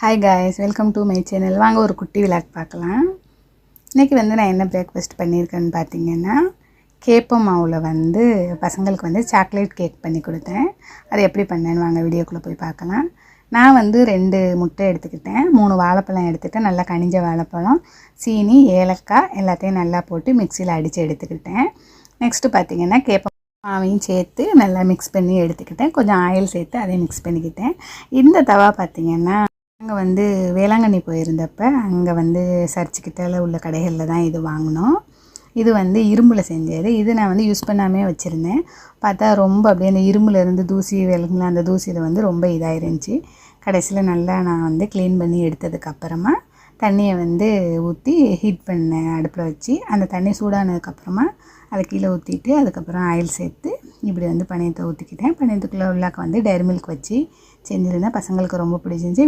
Hi guys, welcome to my channel. வாங்க ஒரு குட்டி விலாக் பார்க்கலாம். இன்னைக்கு நான் என்ன பிரேக்ஃபாஸ்ட் பண்ணியிருக்கேன்னு பார்த்தீங்கன்னா கேப்ப மாவுல பசங்களுக்கு சாக்லேட் கேக் பண்ணி கொடுத்தேன். அது எப்படி பண்ணேன்னு வாங்க வீடியோக்குள்ள போய் பார்க்கலாம். நான் 2 முட்டை எடுத்துக்கிட்டேன், 3 வாழைப்பழம் எடுத்துட்டேன், நல்லா கனிஞ்ச வாழைப்பழம், சீனி, ஏலக்காய் எல்லாத்தையும் நல்லா போட்டு மிக்ஸியில் அடித்து எடுத்துக்கிட்டேன். நெக்ஸ்ட் பார்த்தீங்கன்னா கேப்ப மாவையும் சேர்த்து நல்லா மிக்ஸ் பண்ணி எடுத்துக்கிட்டேன். கொஞ்சம் ஆயில் சேர்த்து அதையும் மிக்ஸ் பண்ணிக்கிட்டேன். இந்த தவா பார்த்தீங்கன்னா அங்கே வேளாங்கண்ணி போயிருந்தப்ப அங்கே சர்ச்சுக்கிட்ட உள்ள கடைகளில் தான் இது வாங்கினோம். இது இரும்பில் செஞ்சது. இது நான் யூஸ் பண்ணாமே வச்சுருந்தேன். பார்த்தா ரொம்ப அப்படியே அந்த இரும்புலேருந்து தூசி விலங்குல அந்த தூசியில் ரொம்ப இதாக இருந்துச்சு. கடைசியில் நல்லா நான் க்ளீன் பண்ணி எடுத்ததுக்கப்புறமா தண்ணியை ஊற்றி ஹீட் பண்ண அடுப்பில் வச்சு அந்த தண்ணி சூடானதுக்கப்புறமா அதை கீழே ஊற்றிட்டு அதுக்கப்புறம் ஆயில் சேர்த்து இப்படி பனியத்தை ஊற்றிக்கிட்டேன். பனியத்துக்குள்ளே உள்ளாக்க டைரி மில்க் வச்சு செஞ்சுருந்தேன். பசங்களுக்கு ரொம்ப பிடிச்சிருந்துச்சி.